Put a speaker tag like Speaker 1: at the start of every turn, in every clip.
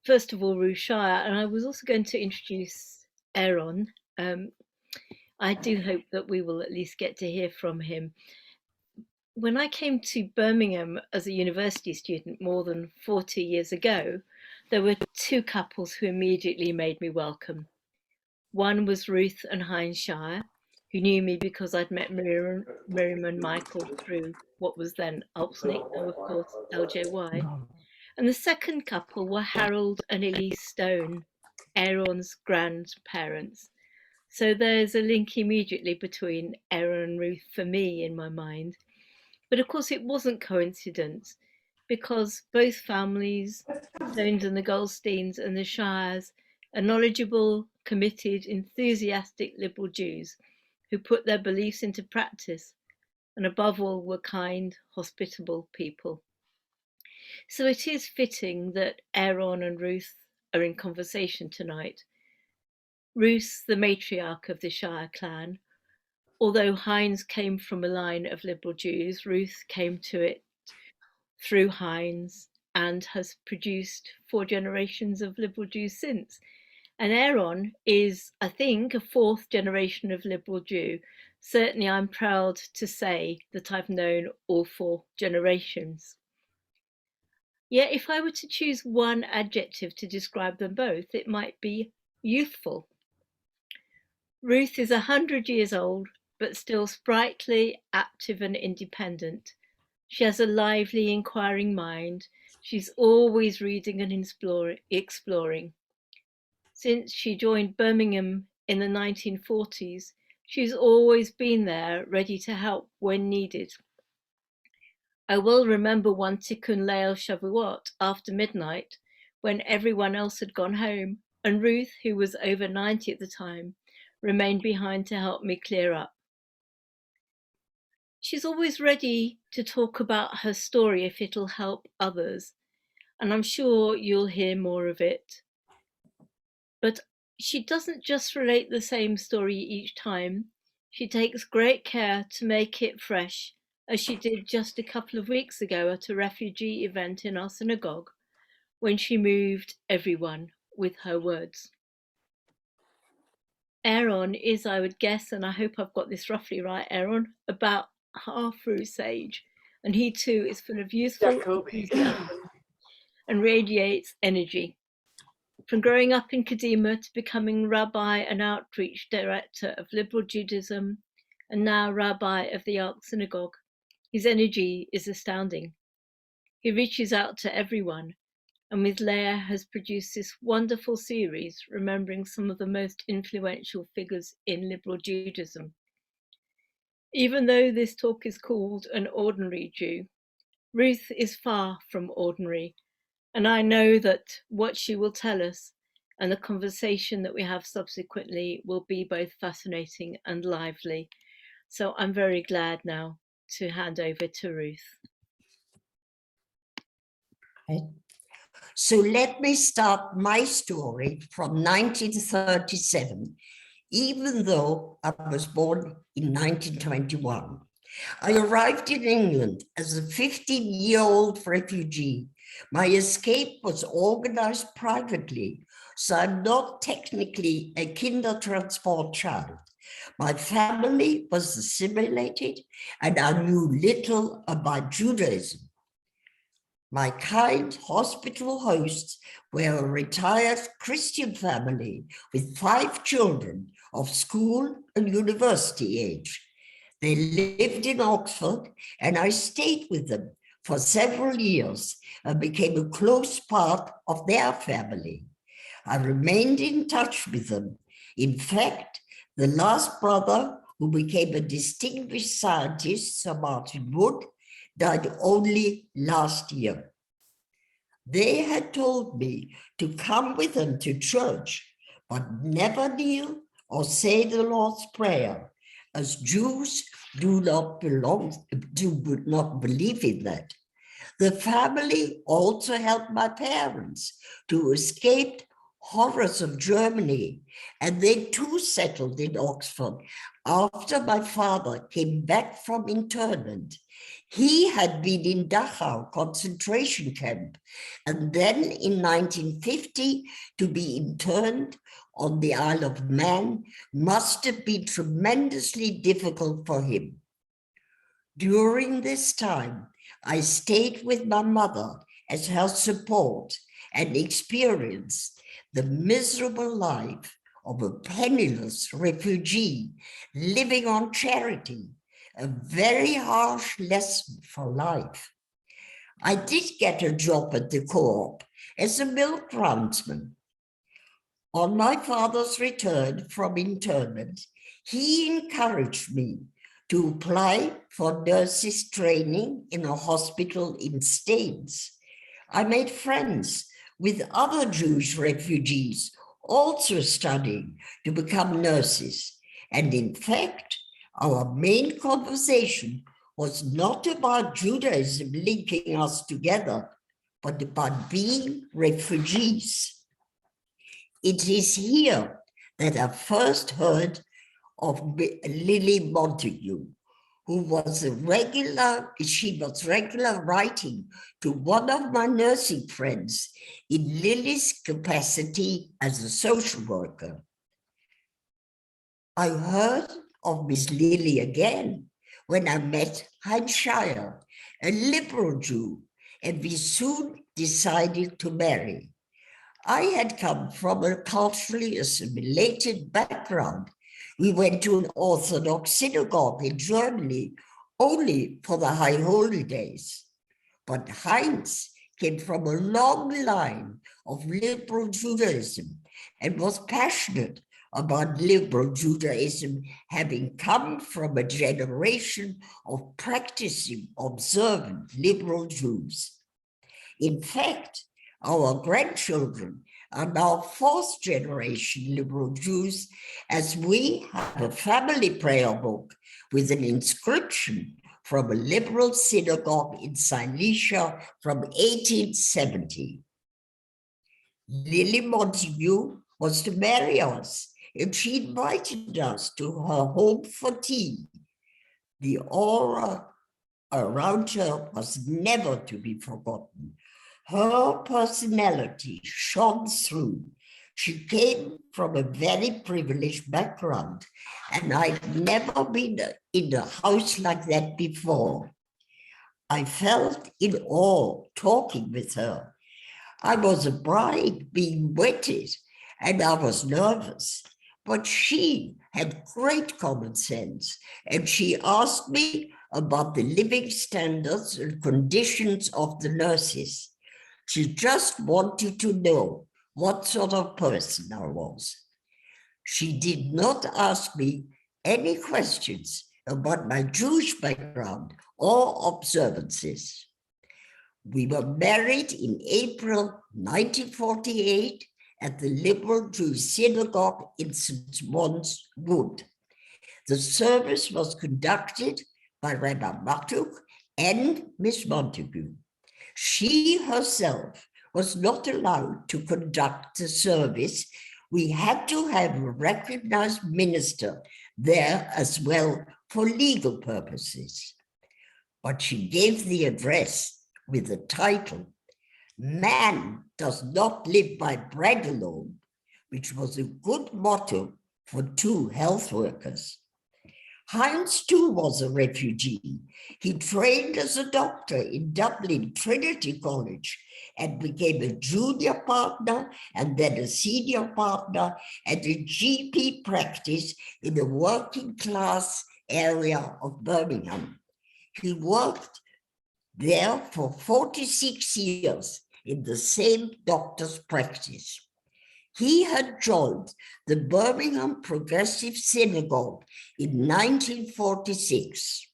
Speaker 1: first of all, Ruth Shire, and I was also going to introduce Aaron. I do hope that we will at least get to hear from him. When I came to Birmingham as a university student more than 40 years ago, there were two couples who immediately made me welcome. One was Ruth and Heinz Shire, who knew me because I'd met Miriam and Michael through what was then Alpsnick, now of course LJY. And the second couple were Harold and Elise Stone, Aaron's grandparents. So there's a link immediately between Aaron and Ruth for me in my mind. But of course, it wasn't coincidence because both families, the Stones and the Goldsteins and the Shires, are knowledgeable, committed, enthusiastic liberal Jews who put their beliefs into practice and above all were kind, hospitable people. So it is fitting that Aaron and Ruth are in conversation tonight. Ruth, the matriarch of the Shire clan, although Heinz came from a line of liberal Jews, Ruth came to it through Heinz and has produced 4 generations of liberal Jews since. And Aaron is, I think, a 4th generation of liberal Jew. Certainly, I'm proud to say that I've known all 4 generations. Yet, if I were to choose one adjective to describe them both, it might be youthful. Ruth is 100 years old, but still sprightly, active and independent. She has a lively, inquiring mind. She's always reading and exploring. Since she joined Birmingham in the 1940s, she's always been there, ready to help when needed. I will remember one Tikkun Leil Shavuot after midnight, when everyone else had gone home, and Ruth, who was over 90 at the time, remained behind to help me clear up. She's always ready to talk about her story if it'll help others, and I'm sure you'll hear more of it. But she doesn't just relate the same story each time. She takes great care to make it fresh, as she did just a couple of weeks ago at a refugee event in our synagogue, when she moved everyone with her words. Aaron is, I would guess, and I hope I've got this roughly right, Aaron, about half Ruth's age, and he too is full of youthful enthusiasm and radiates energy. From growing up in Kadima to becoming rabbi and outreach director of liberal Judaism, and now rabbi of the Ark Synagogue, his energy is astounding. He reaches out to everyone, and with Leah has produced this wonderful series remembering some of the most influential figures in liberal Judaism. Even though this talk is called An Ordinary Jew, Ruth is far from ordinary, and I know that what she will tell us and the conversation that we have subsequently will be both fascinating and lively. So I'm very glad now to hand over to Ruth.
Speaker 2: So let me start my story from 1937, even though I was born in 1921. I arrived in England as a 15-year-old refugee. My escape was organized privately, so I'm not technically a Kindertransport child. My family was assimilated, and I knew little about Judaism. My kind hospital hosts were a retired Christian family with 5 children of school and university age. They lived in Oxford, and I stayed with them for several years and became a close part of their family. I remained in touch with them. In fact, the last brother, who became a distinguished scientist, Sir Martin Wood, died only last year. They had told me to come with them to church, but never kneel or say the Lord's Prayer, as Jews do not believe in that. The family also helped my parents to escape horrors of Germany, and they too settled in Oxford after my father came back from internment. He had been in Dachau concentration camp, and then in 1950 to be interned on the Isle of Man must have been tremendously difficult for him. During this time, I stayed with my mother as her support and experienced the miserable life of a penniless refugee living on charity, a very harsh lesson for life. I did get a job at the co-op as a milk roundsman. On my father's return from internment, he encouraged me to apply for nurses training in a hospital in Staines. I made friends with other Jewish refugees also studying to become nurses. And in fact, our main conversation was not about Judaism linking us together, but about being refugees. It is here that I first heard of Lily Montague, who was regular writing to one of my nursing friends in Lily's capacity as a social worker. I heard of Miss Lily again when I met Ruth Shire, a liberal Jew, and we soon decided to marry. I had come from a culturally assimilated background. We went to an Orthodox synagogue in Germany only for the high holy days. But Heinz came from a long line of liberal Judaism and was passionate about liberal Judaism, having come from a generation of practicing, observant liberal Jews. In fact, our grandchildren are now fourth generation liberal Jews, as we have a family prayer book with an inscription from a liberal synagogue in Silesia from 1870. Lily Montague was to marry us, and she invited us to her home for tea. The aura around her was never to be forgotten. Her personality shone through. She came from a very privileged background, and I'd never been in a house like that before. I felt in awe talking with her. I was a bride being wedded, and I was nervous, but she had great common sense, and she asked me about the living standards and conditions of the nurses. She just wanted to know what sort of person I was. She did not ask me any questions about my Jewish background or observances. We were married in April 1948 at the Liberal Jewish Synagogue in St. Mons Wood. The service was conducted by Rabbi Matuk and Miss Montague. She herself was not allowed to conduct the service. We had to have a recognized minister there as well for legal purposes. But she gave the address with the title, "Man does not live by bread alone," which was a good motto for two health workers. Heinz too was a refugee. He trained as a doctor in Dublin Trinity College and became a junior partner and then a senior partner at a GP practice in a working class area of Birmingham. He worked there for 46 years in the same doctor's practice. He had joined the Birmingham Progressive Synagogue in 1946.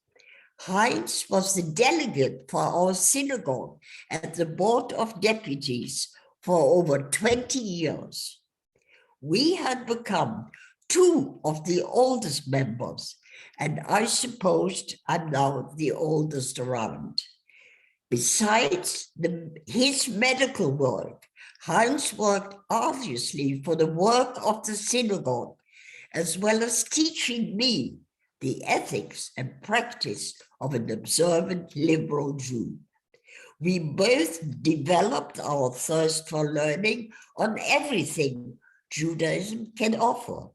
Speaker 2: Heinz was the delegate for our synagogue at the Board of Deputies for over 20 years. We had become two of the oldest members, and I supposed I'm now the oldest around. Besides his medical work, Heinz worked arduously for the work of the synagogue, as well as teaching me the ethics and practice of an observant liberal Jew. We both developed our thirst for learning on everything Judaism can offer.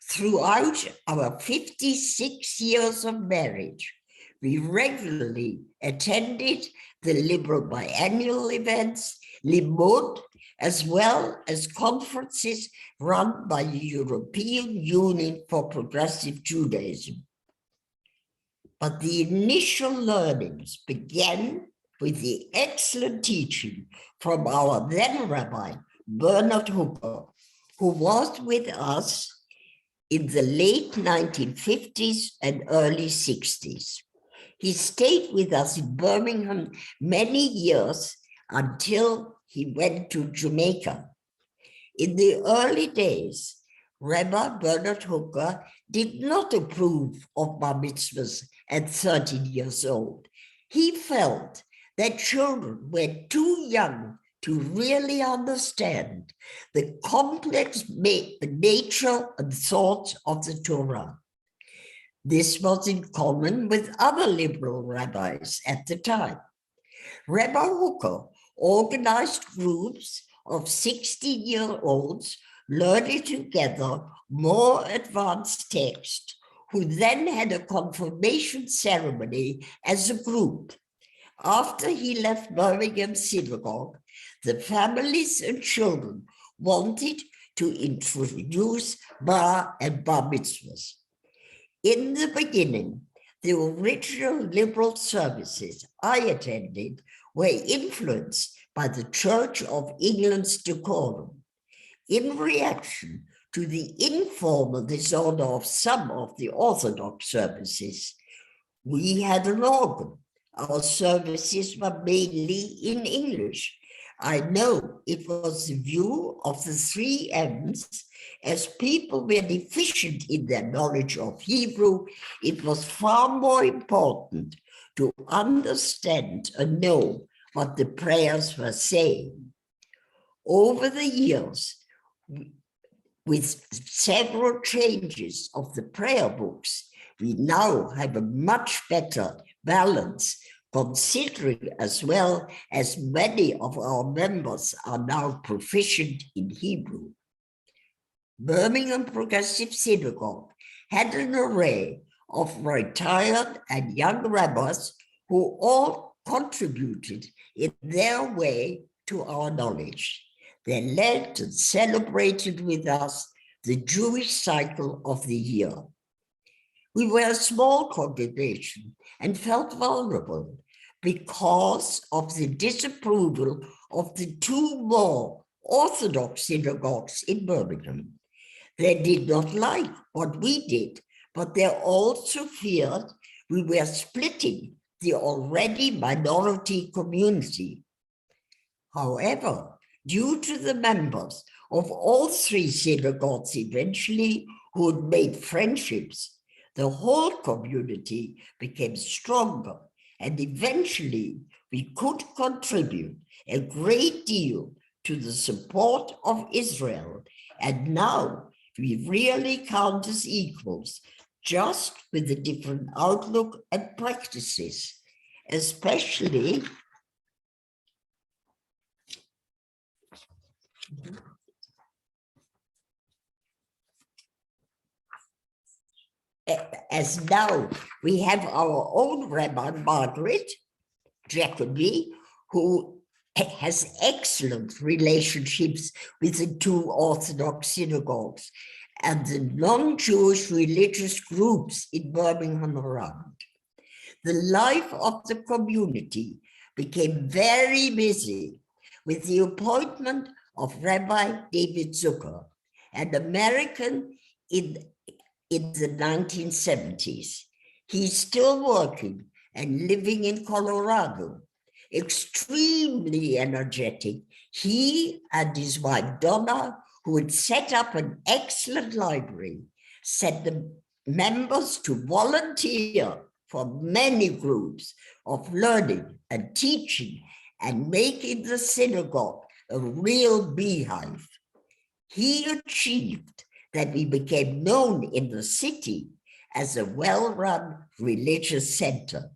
Speaker 2: Throughout our 56 years of marriage, we regularly attended the liberal biannual events, Limud, as well as conferences run by the European Union for Progressive Judaism. But the initial learnings began with the excellent teaching from our then Rabbi, Bernard Hooker, who was with us in the late 1950s and early 60s. He stayed with us in Birmingham many years until he went to Jamaica. In the early days, Rabbi Bernard Hooker did not approve of bar mitzvahs at 13 years old. He felt that children were too young to really understand the complex nature and thoughts of the Torah. This was in common with other liberal rabbis at the time. Rabbi Hooker organized groups of 16-year-olds learning together more advanced texts, who then had a confirmation ceremony as a group. After he left Birmingham Synagogue, the families and children wanted to introduce bar and bar mitzvahs. In the beginning, the original liberal services I attended were influenced by the Church of England's decorum. In reaction to the informal disorder of some of the Orthodox services, we had an organ. Our services were mainly in English. I know it was the view of the 3 M's. As people were deficient in their knowledge of Hebrew, it was far more important to understand and know what the prayers were saying. Over the years, with several changes of the prayer books, we now have a much better balance, considering as well as many of our members are now proficient in Hebrew. Birmingham Progressive Synagogue had an array of retired and young rabbis who all contributed in their way to our knowledge. They led and celebrated with us the Jewish cycle of the year. We were a small congregation and felt vulnerable because of the disapproval of the 2 more Orthodox synagogues in Birmingham. They did not like what we did, but they also feared we were splitting the already minority community. However, due to the members of all 3 synagogues eventually who had made friendships, the whole community became stronger, and eventually we could contribute a great deal to the support of Israel. And now we really count as equals, just with a different outlook and practices, especially as now we have our own Rabbi Margaret Jacobi, who has excellent relationships with the 2 Orthodox synagogues and the non-Jewish religious groups in Birmingham around. The life of the community became very busy with the appointment of Rabbi David Zucker, an American in the 1970s. He's still working and living in Colorado. Extremely energetic, he and his wife Donna, who had set up an excellent library, set the members to volunteer for many groups of learning and teaching and making the synagogue a real beehive. He achieved that we became known in the city as a well-run religious center.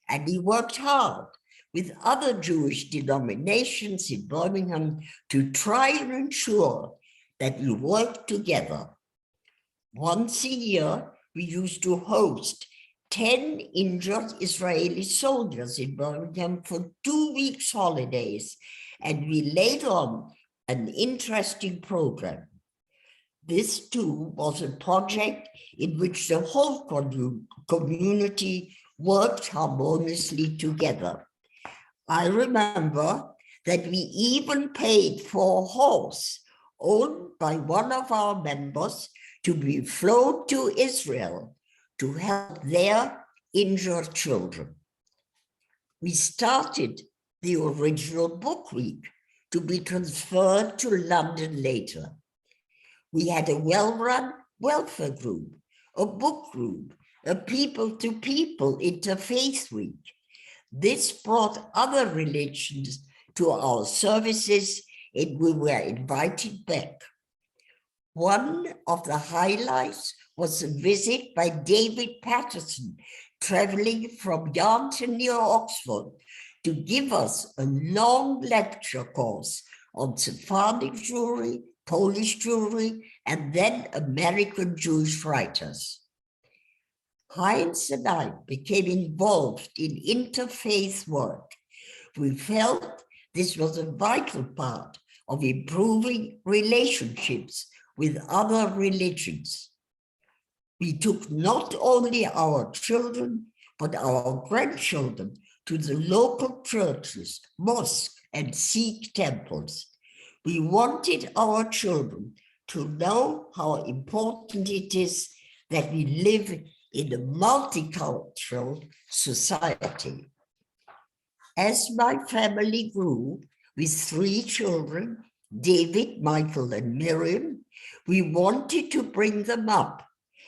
Speaker 2: And he worked hard with other Jewish denominations in Birmingham to try and ensure that we work together. Once a year, we used to host 10 injured Israeli soldiers in Birmingham for 2 weeks holidays, and we laid on an interesting program. This too was a project in which the whole community worked harmoniously together. I remember that we even paid for a horse owned by one of our members to be flown to Israel to help their injured children. We started the original book week to be transferred to London later. We had a well-run welfare group, a book group, a people-to-people interfaith week. This brought other religions to our services, and we were invited back. One of the highlights was a visit by David Patterson, traveling from Yarnton near Oxford, to give us a long lecture course on Sephardic Jewry, Polish Jewry, and then American Jewish writers. Heinz and I became involved in interfaith work. We felt this was a vital part of improving relationships with other religions. We took not only our children, but our grandchildren to the local churches, mosques, and Sikh temples. We wanted our children to know how important it is that we live in a multicultural society. As my family grew with 3 children, David, Michael, and Miriam, we wanted to bring them up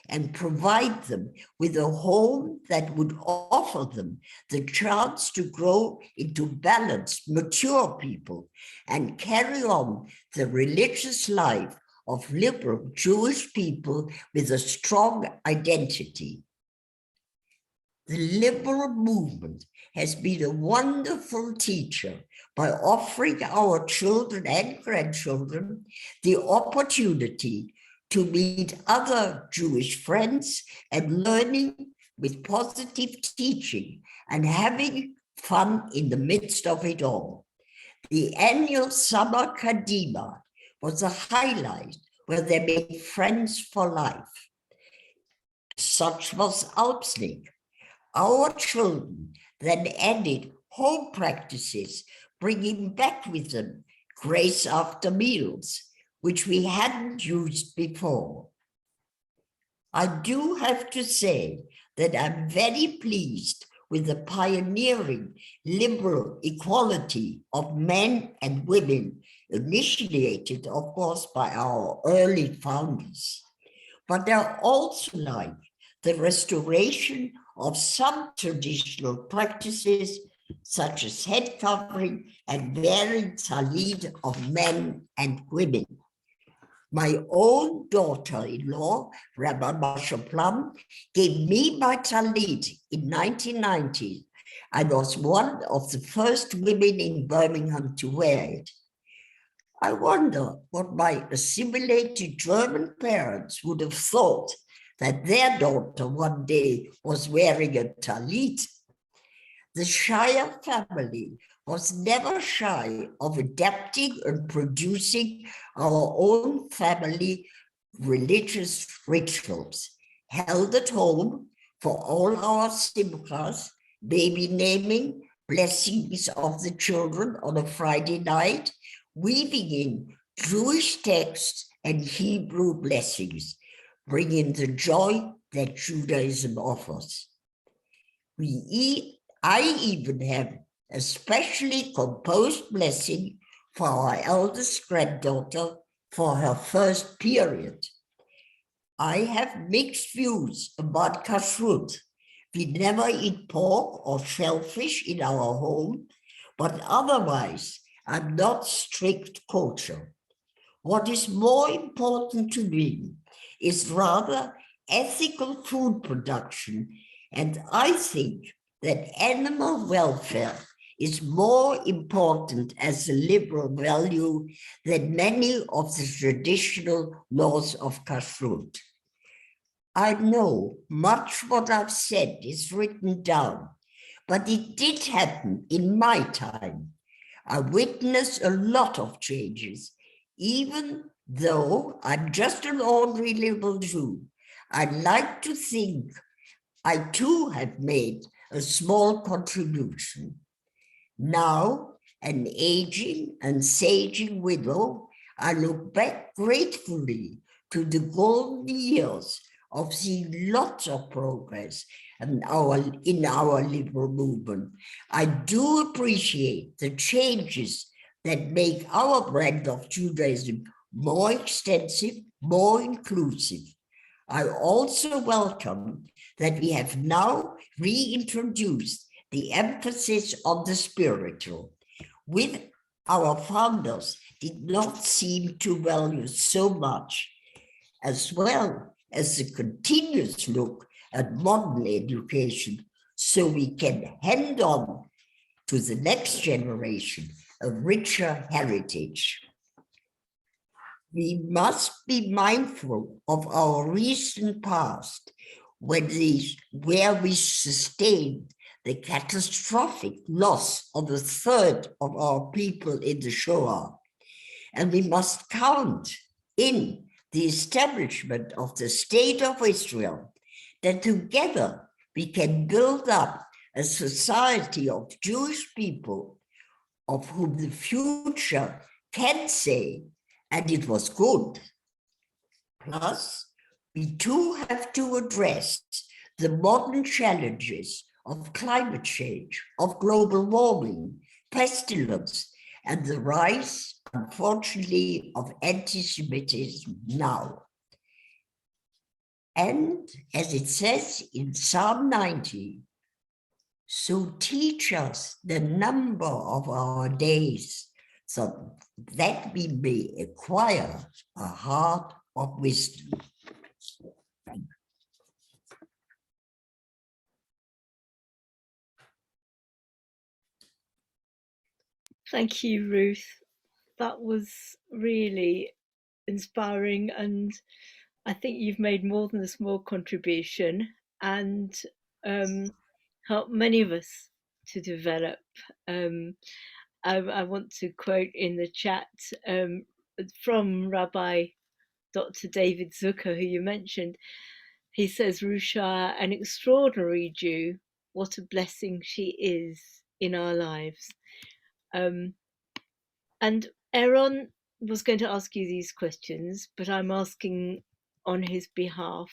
Speaker 2: and provide them with a home that would offer them the chance to grow into balanced, mature people and carry on the religious life of liberal Jewish people with a strong identity. The liberal movement has been a wonderful teacher by offering our children and grandchildren the opportunity to meet other Jewish friends and learning with positive teaching and having fun in the midst of it all. The annual summer Kadima was a highlight where they made friends for life. Such was Alpsnik. Our children then added home practices, bringing back with them grace after meals, which we hadn't used before. I do have to say that I'm very pleased with the pioneering liberal equality of men and women initiated, of course, by our early founders. But I also like the restoration of some traditional practices, such as head covering and wearing tallit of men and women. My own daughter-in-law, Rabbi Marsha Plum, gave me my tallit in 1990. I was one of the first women in Birmingham to wear it. I wonder what my assimilated German parents would have thought that their daughter one day was wearing a tallit. The Shire family was never shy of adapting and producing our own family religious rituals, held at home for all our simchas, baby naming, blessings of the children on a Friday night, weaving in Jewish texts and Hebrew blessings, bringing the joy that Judaism offers. I even have a specially composed blessing for our eldest granddaughter for her first period. I have mixed views about kashrut. We never eat pork or shellfish in our home, but otherwise, I'm not strict kosher. What is more important to me is rather ethical food production, and I think that animal welfare is more important as a liberal value than many of the traditional laws of kashrut. I know much what I've said is written down, but it did happen in my time. I witnessed a lot of changes, even though I'm just an ordinary liberal Jew. I'd like to think I too have made a small contribution. Now, an aging and saging widow, I look back gratefully to the golden years of seeing lots of progress in our liberal movement. I do appreciate the changes that make our brand of Judaism more extensive, more inclusive. I also welcome that we have now reintroduced the emphasis on the spiritual, with our founders did not seem to value so much, as well as the continuous look at modern education, so we can hand on to the next generation a richer heritage. We must be mindful of our recent past, where we sustained the catastrophic loss of a third of our people in the Shoah. And we must count in the establishment of the State of Israel that together we can build up a society of Jewish people of whom the future can say, and it was good. Plus, we too have to address the modern challenges of climate change, of global warming, pestilence, and the rise, unfortunately, of anti-Semitism now. And as it says in Psalm 90, so teach us the number of our days, so that we may acquire a heart of wisdom.
Speaker 1: Thank you, Ruth. That was really inspiring, and I think you've made more than a small contribution and helped many of us to develop. I want to quote in the chat from Rabbi Dr. David Zucker, who you mentioned. He says, Ruth Shire, an extraordinary Jew, what a blessing she is in our lives. And Aaron was going to ask you these questions, but I'm asking on his behalf.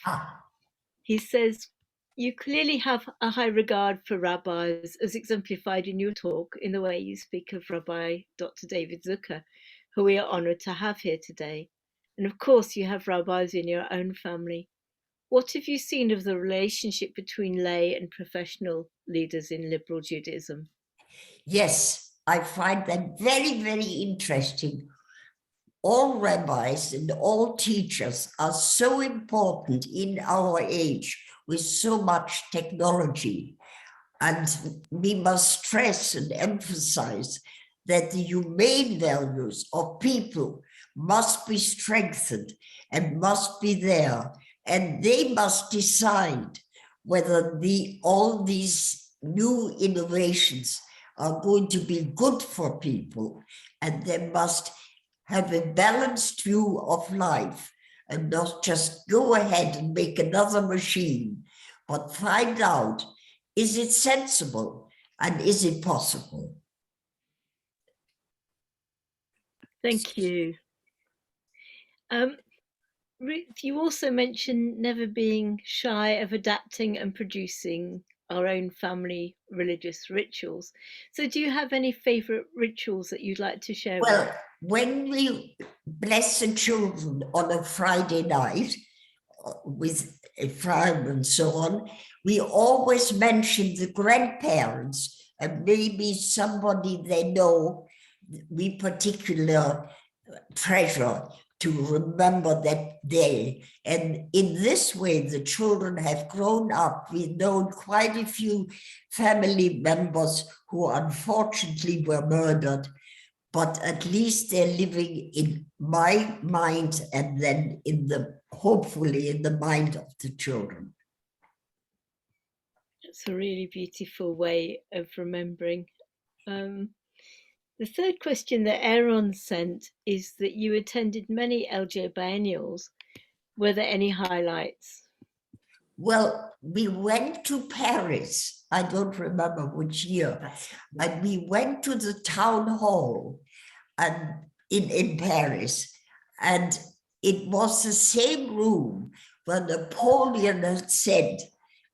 Speaker 1: He says, you clearly have a high regard for rabbis, as exemplified in your talk in the way you speak of Rabbi Dr. David Zucker, who we are honoured to have here today. And of course, you have rabbis in your own family. What have you seen of the relationship between lay and professional leaders in liberal Judaism?
Speaker 2: Yes, I find that very, very interesting. All rabbis and all teachers are so important in our age with so much technology. And we must stress and emphasize that the humane values of people must be strengthened and must be there. And they must decide whether all these new innovations are going to be good for people, and they must have a balanced view of life and not just go ahead and make another machine, but find out, is it sensible and is it possible?
Speaker 1: Thank you. Ruth, you also mentioned never being shy of adapting and producing our own family religious rituals. So do you have any favorite rituals that you'd like to share?
Speaker 2: Well, when we bless the children on a Friday night with Ephraim and so on, we always mention the grandparents and maybe somebody they know we particularly treasure to remember that day. And in this way, the children have grown up. We've known quite a few family members who unfortunately were murdered, but at least they're living in my mind and then hopefully in the mind of the children.
Speaker 1: It's a really beautiful way of remembering. The third question that Aaron sent is that you attended many LJ biennials. Were there any highlights?
Speaker 2: Well, we went to Paris. I don't remember which year. And we went to the town hall in Paris. And it was the same room where Napoleon had said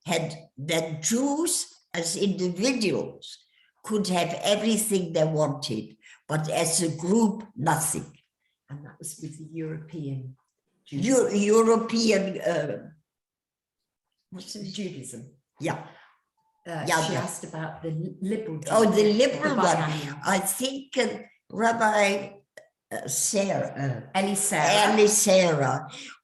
Speaker 2: that Jews as individuals could have everything they wanted, but as a group, nothing.
Speaker 3: And that was with the European Judaism.
Speaker 2: Yeah.
Speaker 3: She asked about the liberal.
Speaker 2: The liberal one. I think Rabbi Sarah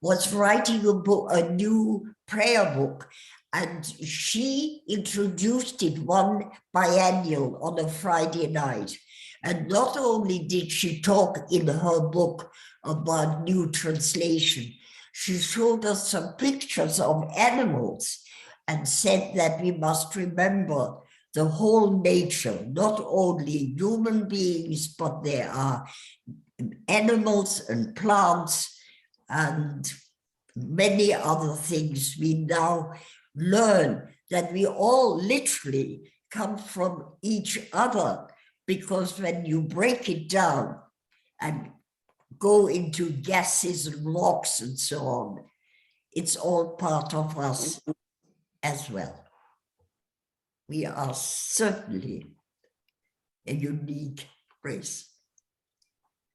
Speaker 2: was writing a new prayer book, and she introduced it one biennial on a Friday night. And not only did she talk in her book about new translation, she showed us some pictures of animals and said that we must remember the whole nature, not only human beings, but there are animals and plants and many other things. We now learn that we all literally come from each other, because when you break it down and go into gases and rocks and so on, it's all part of us as well. We are certainly a unique race.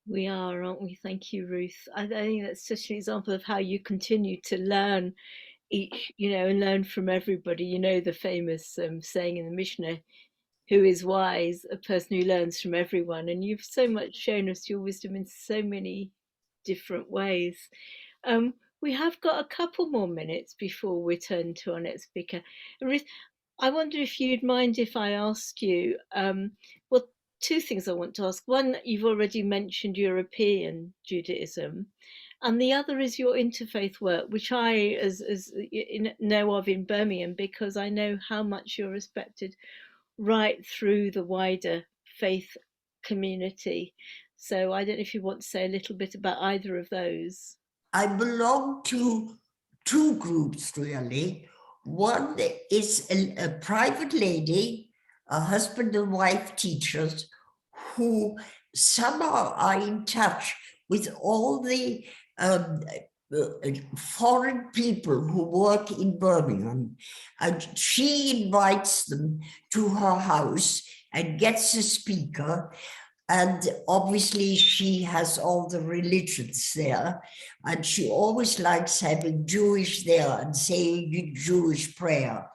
Speaker 1: We are, aren't we? Thank you, Ruth. I think that's such an example of how you continue to learn each, and learn from everybody. The famous saying in the Mishnah, who is wise? A person who learns from everyone. And you've so much shown us your wisdom in so many different ways. We have got a couple more minutes before we turn to our next speaker. Ruth, I wonder if you'd mind if I ask you, well, two things I want to ask. One, you've already mentioned European Judaism, and the other is your interfaith work, which I know of in Birmingham, because I know how much you're respected right through the wider faith community. So I don't know if you want to say a little bit about either of those.
Speaker 2: I belong to two groups, really. One is a private lady, a husband and wife teachers, who somehow are in touch with all the foreign people who work in Birmingham, and she invites them to her house and gets a speaker. And obviously she has all the religions there, and she always likes having Jewish there and saying Jewish prayer.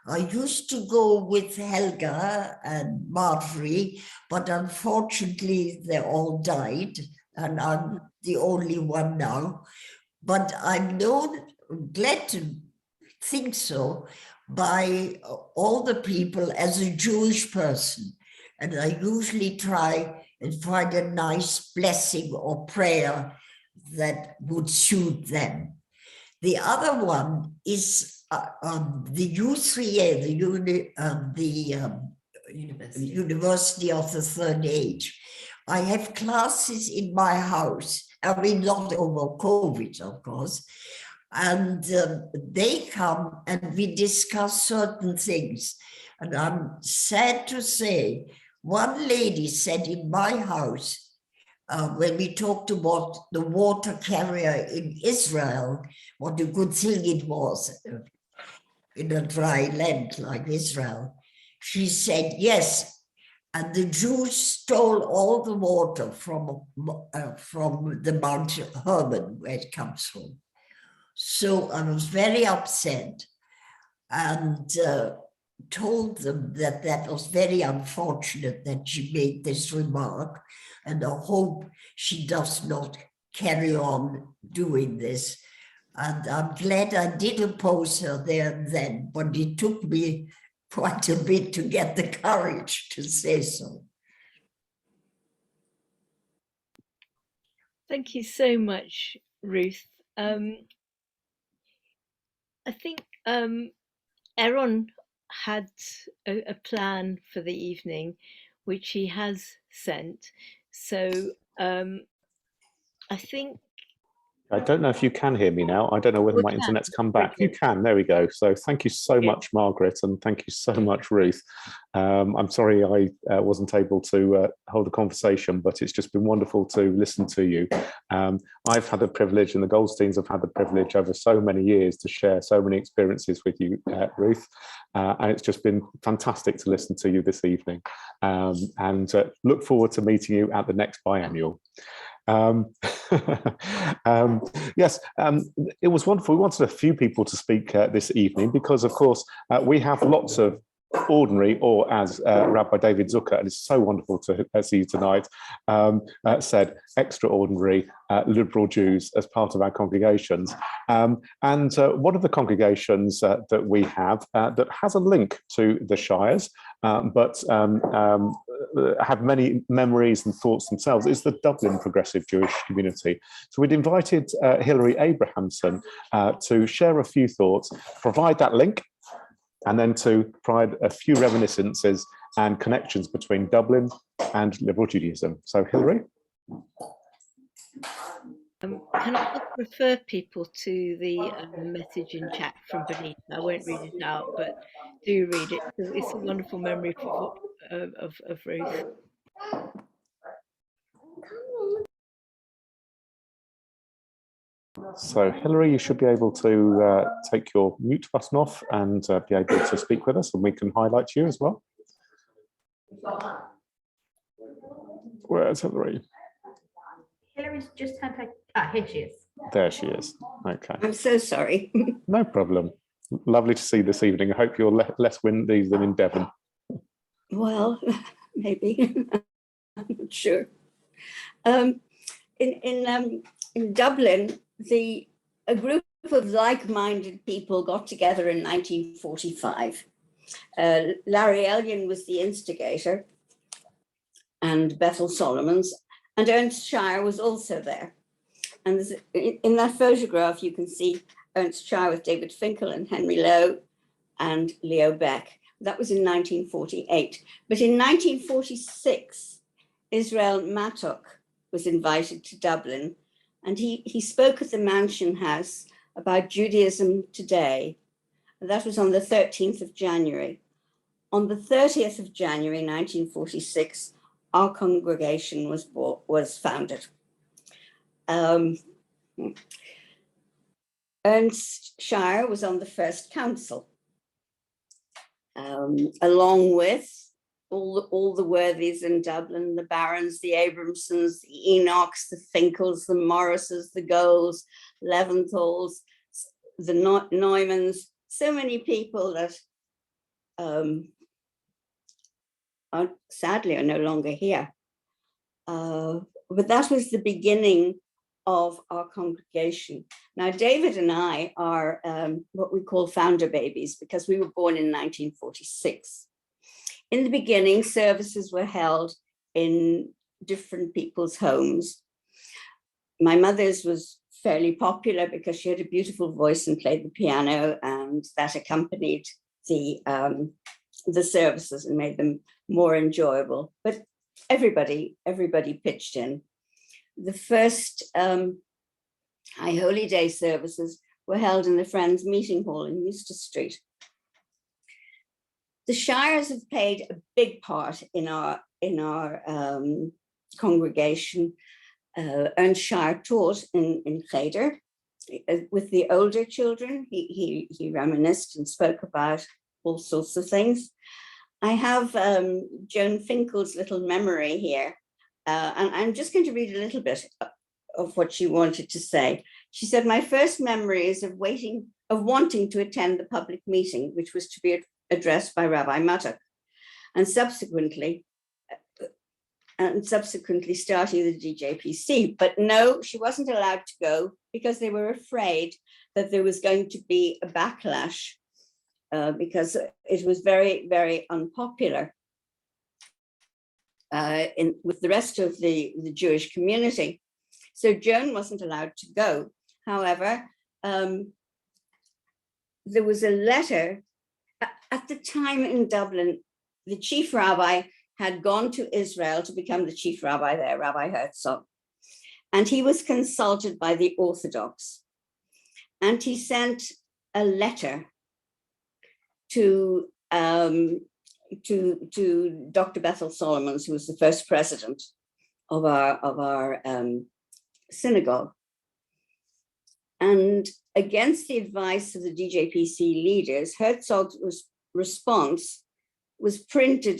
Speaker 2: I used to go with Helga and Marjorie, but unfortunately they all died, and I'm the only one now. But I'm glad to think so by all the people as a Jewish person. And I usually try and find a nice blessing or prayer that would suit them. The other one is the U3A, University of the Third Age. I have classes in my house. I mean, not over COVID, of course. And they come and we discuss certain things. And I'm sad to say, one lady said in my house, when we talked about the water carrier in Israel, what a good thing it was in a dry land like Israel, she said, yes, and the Jews stole all the water from the Mount Hermon, where it comes from. So I was very upset and told them that was very unfortunate that she made this remark, and I hope she does not carry on doing this. And I'm glad I did oppose her there and then, but it took me quite a bit to get the courage to say so.
Speaker 1: Thank you so much, Ruth. I think Aaron had a plan for the evening, which he has sent. So I think
Speaker 4: I don't know if you can hear me now. I don't know whether my internet's come back. You can, there we go. So thank you so much, Margaret, and thank you so much, Ruth. I'm sorry I wasn't able to hold a conversation, but it's just been wonderful to listen to you. I've had the privilege, and the Goldsteins have had the privilege over so many years to share so many experiences with you, Ruth. And it's just been fantastic to listen to you this evening. And look forward to meeting you at the next biennial. Yes, it was wonderful. We wanted a few people to speak this evening because, of course, we have lots of ordinary, or as Rabbi David Zucker, and it's so wonderful to see you tonight, said, extraordinary liberal Jews as part of our congregations. And one of the congregations that we have that has a link to the Shires, but have many memories and thoughts themselves, is the Dublin Progressive Jewish Community. So we'd invited Hilary Abrahamson to share a few thoughts, provide that link, and then to provide a few reminiscences and connections between Dublin and liberal Judaism. So, Hilary?
Speaker 1: can I just refer people to the message in chat from Benita? I won't read it out, but do read it. It's a wonderful memory of Ruth.
Speaker 4: So, Hilary, you should be able to take your mute button off and be able to speak with us, and we can highlight you as well. Where's Hilary?
Speaker 5: Hilary's just had her. Here she is.
Speaker 4: There she is. Okay.
Speaker 2: I'm so sorry.
Speaker 4: No problem. Lovely to see you this evening. I hope you're less windy than in Devon.
Speaker 6: Well, maybe. I'm not sure. In Dublin, a group of like-minded people got together in 1945. Larry Elgin was the instigator, and Bethel Solomons, and Ernst Shire was also there. And in that photograph, you can see Ernst Shire with David Finkel and Henry Lowe and Leo Beck. That was in 1948. But in 1946, Israel Mattock was invited to Dublin, and he spoke at the Mansion House about Judaism today. And that was on the 13th of January. On the 30th of January, 1946, our congregation was founded. Ernst Shire was on the first council, along with all the worthies in Dublin, the Barons, the Abramsons, the Enochs, the Finkels, the Morrises, the Goals, Leventhals, the Neumanns, so many people that sadly are no longer here. But that was the beginning of our congregation. Now, David and I are what we call founder babies because we were born in 1946. In the beginning, services were held in different people's homes. My mother's was fairly popular because she had a beautiful voice and played the piano, and that accompanied the services and made them more enjoyable. But everybody pitched in. The first High Holy Day services were held in the Friends Meeting Hall in Eustace Street. The Shires have played a big part in our congregation. Ernst Shire taught in Cheder with the older children. He reminisced and spoke about all sorts of things. I have Joan Finkel's little memory here, and I'm just going to read a little bit of what she wanted to say. She said, "My first memories of wanting to attend the public meeting, which was to be addressed by Rabbi Mattock, and subsequently and subsequently starting the DJPC. But no, she wasn't allowed to go because they were afraid that there was going to be a backlash because it was very, very unpopular with the rest of the Jewish community. So Joan wasn't allowed to go. However, there was a letter at the time in Dublin. The chief rabbi had gone to Israel to become the chief rabbi there, Rabbi Herzog, and he was consulted by the Orthodox, and he sent a letter to Dr. Bethel Solomons, who was the first president of our synagogue. And against the advice of the DJPC leaders, Herzog's response was printed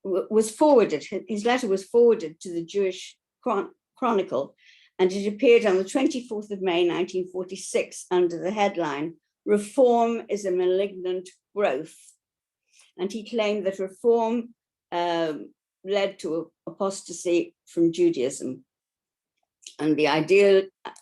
Speaker 6: was forwarded. His letter was forwarded to the Jewish Chronicle, and it appeared on the 24th of May, 1946, under the headline, "Reform is a Malignant Growth." And he claimed that reform led to apostasy from Judaism. And the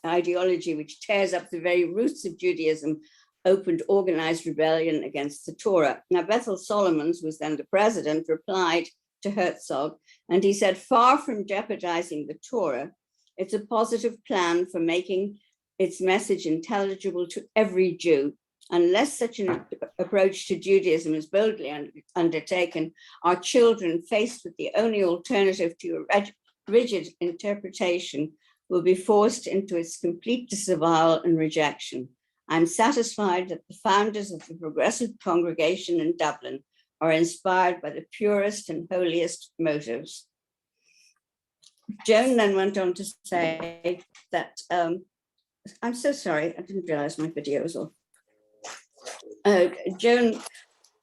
Speaker 6: ideology which tears up the very roots of Judaism opened organized rebellion against the Torah. Now, Bethel Solomons was then the president, replied to Herzog, and he said, "Far from jeopardizing the Torah, it's a positive plan for making its message intelligible to every Jew. Unless such an approach to Judaism is boldly undertaken, our children, faced with the only alternative to a rigid interpretation, will be forced into its complete disavowal and rejection. I'm satisfied that the founders of the Progressive Congregation in Dublin are inspired by the purest and holiest motives." Joan then went on to say that, I'm so sorry, I didn't realize my video was off. Joan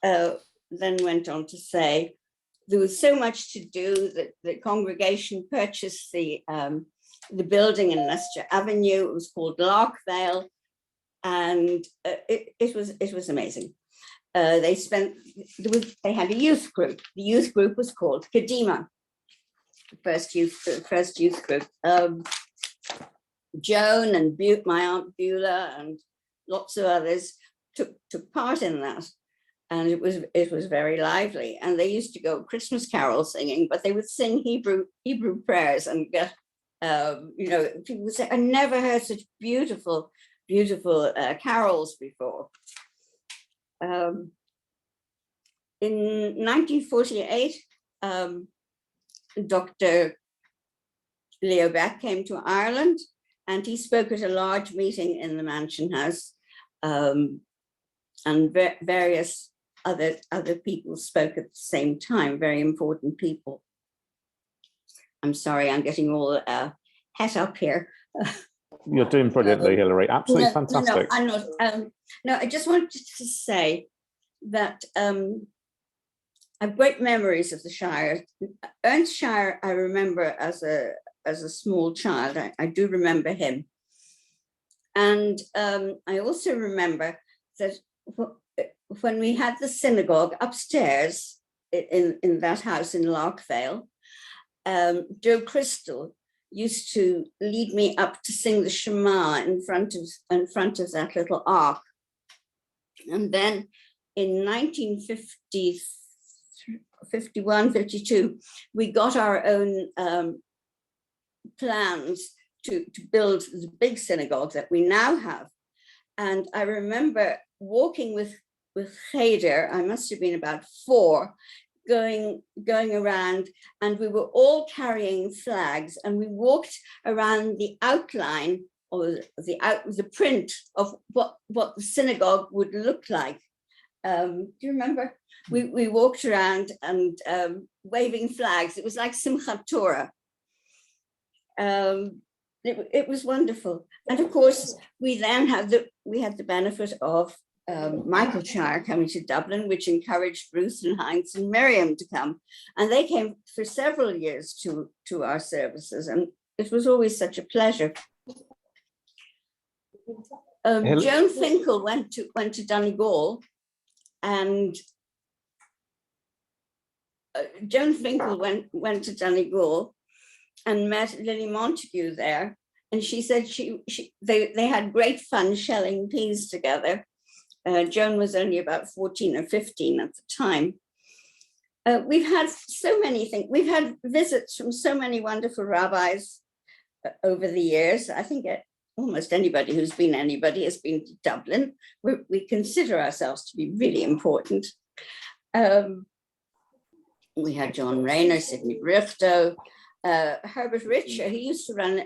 Speaker 6: then went on to say there was so much to do that the congregation purchased the building in Leicester Avenue. It was called Larkvale, and it was amazing. They had a youth group. The youth group was called Kadima, the first youth group. Joan and my Aunt Beulah and lots of others took part in that, and it was very lively. And they used to go Christmas carol singing, but they would sing Hebrew prayers and get people would say, "I never heard such beautiful carols before." In 1948, Dr. Leo Beck came to Ireland, and he spoke at a large meeting in the Mansion House. And various other people spoke at the same time, very important people. I'm sorry, I'm getting all het up here.
Speaker 4: You're doing brilliantly, Hilary. Absolutely fantastic.
Speaker 6: No, I'm not. No, I just wanted to say that I have great memories of the Shire. Ernst Shire, I remember as a small child. I do remember him. And I also remember that when we had the synagogue upstairs in that house in Larkvale, Joe Crystal used to lead me up to sing the Shema in front of that little ark. And then in 1951, 52, we got our own plans to build the big synagogue that we now have. And I remember walking with Cheder, I must have been about 4, going around, and we were all carrying flags, and we walked around the outline or the print of what the synagogue would look like. Do you remember? We walked around and waving flags. It was like Simchat Torah. It was wonderful. And of course, we then had the benefit of Michael Shire coming to Dublin, which encouraged Ruth and Heinz and Miriam to come. And they came for several years to our services, and it was always such a pleasure. Joan Finkel went to Donegal, and Joan Finkel went to Donegal and met Lily Montague there. And she said they had great fun shelling peas together. Joan was only about 14 or 15 at the time. We've had so many things. We've had visits from so many wonderful rabbis over the years. I think almost anybody who's been anybody has been to Dublin. We consider ourselves to be really important. We had John Rayner, Sidney Brichto, Herbert Richer. He used to run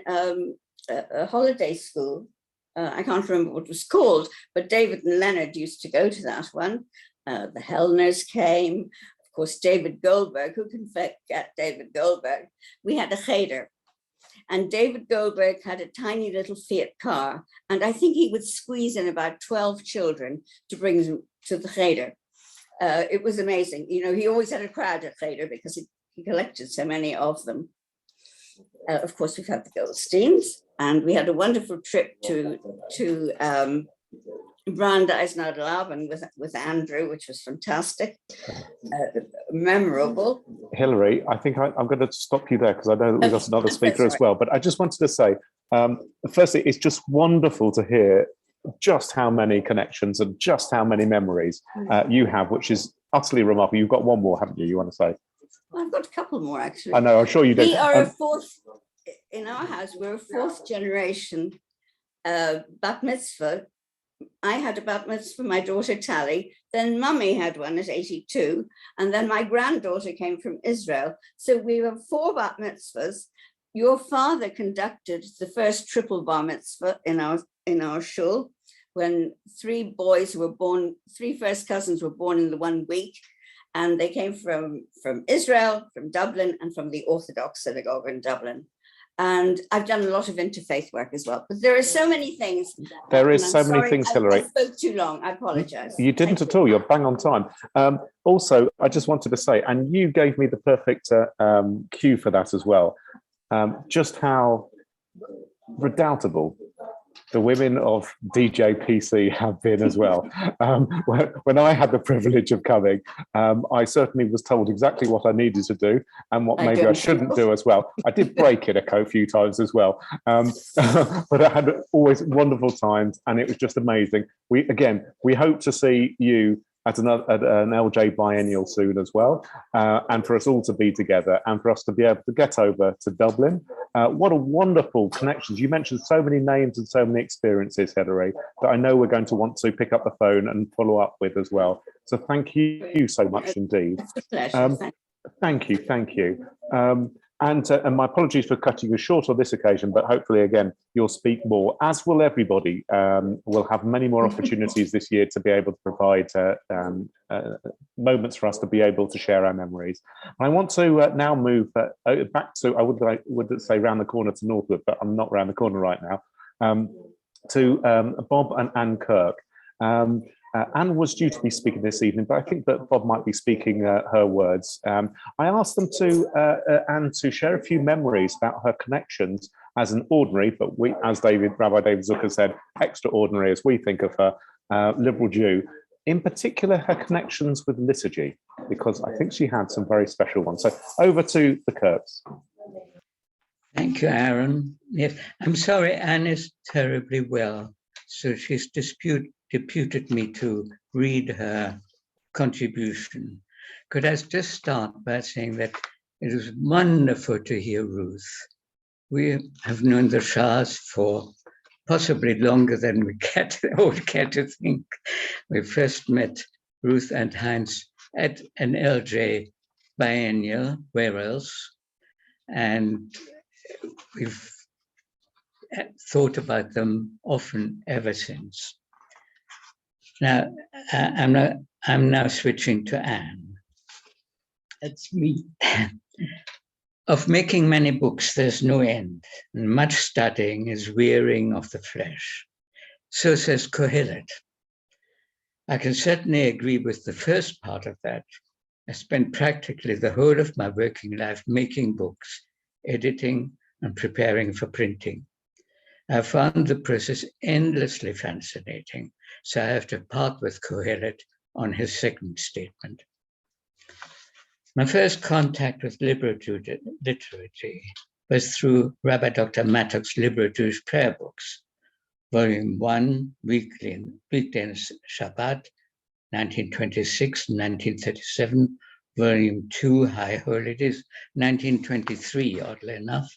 Speaker 6: a holiday school. I can't remember what it was called, but David and Leonard used to go to that one. The Hellners came. Of course, David Goldberg. Who can forget David Goldberg? We had a cheder. And David Goldberg had a tiny little Fiat car. And I think he would squeeze in about 12 children to bring them to the cheder. It was amazing. You know, he always had a crowd at cheder because he collected so many of them. Of course, we've had the Goldsteins, and we had a wonderful trip to Brandeis and Laban with Andrew, which was fantastic, memorable.
Speaker 4: Hilary, I think I'm going to stop you there because I know that we've got another speaker as well. But I just wanted to say, firstly, it's just wonderful to hear just how many connections and just how many memories you have, which is utterly remarkable. You've got one more, haven't you? You want to say?
Speaker 6: Well, I've got a couple more, actually.
Speaker 4: I know, I'm sure you do.
Speaker 6: We are in our house, we're a fourth generation bat mitzvah. I had a bat mitzvah for my daughter Tally, then Mummy had one at 82, and then my granddaughter came from Israel. So we were 4 bat mitzvahs. Your father conducted the first triple bar mitzvah in our shul, when 3 boys were born, 3 first cousins were born in the 1 week. And they came from Israel, from Dublin, and from the Orthodox synagogue in Dublin. And I've done a lot of interfaith work as well. But there are so many things.
Speaker 4: There is so many things, Hilary.
Speaker 6: I spoke too long. I apologize.
Speaker 4: You didn't at all. You're bang on time. Also, I just wanted to say, and you gave me the perfect cue for that as well, just how redoubtable the women of DJPC have been as well. When I had the privilege of coming, I certainly was told exactly what I needed to do and what maybe I shouldn't do as well. I did break it a few times as well, but I had always wonderful times, and it was just amazing. We hope to see you at an LJ biennial soon as well, and for us all to be together and for us to be able to get over to Dublin. What a wonderful connections. You mentioned so many names and so many experiences, Hilary, that I know we're going to want to pick up the phone and follow up with as well. So thank you so much indeed. Thank you. And my apologies for cutting you short on this occasion, but hopefully, again, you'll speak more, as will everybody. We'll have many more opportunities this year to be able to provide moments for us to be able to share our memories. I want to now move back to, I would say round the corner to Northwood, but I'm not round the corner right now, to Bob and Anne Kirk. Anne was due to be speaking this evening, but I think that Bob might be speaking her words. I asked them Anne to share a few memories about her connections as an ordinary, but as Rabbi David Zucker said, extraordinary as we think of her, liberal Jew. In particular, her connections with liturgy, because I think she had some very special ones. So over to the Kirks.
Speaker 7: Thank you, Aaron. Yes, I'm sorry, Anne is terribly well, so she's deputed me to read her contribution. Could I just start by saying that it was wonderful to hear Ruth. We have known the Shires for possibly longer than we care to think. We first met Ruth and Heinz at an LJ biennial, where else? And we've thought about them often ever since. Now, I'm now switching to Anne. That's me. Of making many books, there's no end, and much studying is wearing of the flesh. So says Kohelet. I can certainly agree with the first part of that. I spent practically the whole of my working life making books, editing, and preparing for printing. I found the process endlessly fascinating, so I have to part with Kohelet on his second statement. My first contact with liberal literature was through Rabbi Dr. Mattock's Liberal Jewish Prayer Books, Volume 1, Weekdays Shabbat, 1926 and 1937, Volume 2, High Holidays, 1923, oddly enough,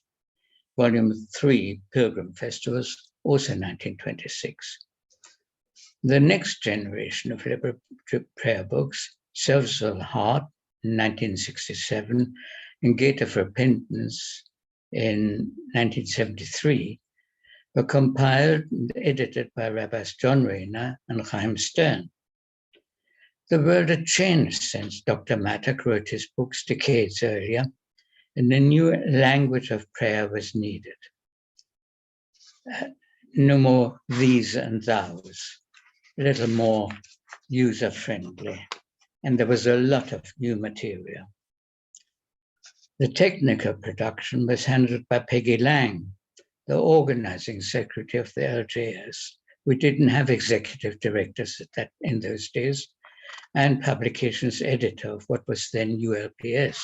Speaker 7: Volume 3, Pilgrim Festivals, also 1926. The next generation of liberal prayer books, Service of the Heart, in 1967, and Gate of Repentance in 1973, were compiled and edited by Rabbis John Rayner and Chaim Stern. The world had changed since Dr. Mattock wrote his books decades earlier, and a new language of prayer was needed. No more these and thous, a little more user-friendly, and there was a lot of new material. The technical production was handled by Peggy Lang, the organizing secretary of the LJS. We didn't have executive directors in those days, and publications editor of what was then ULPS.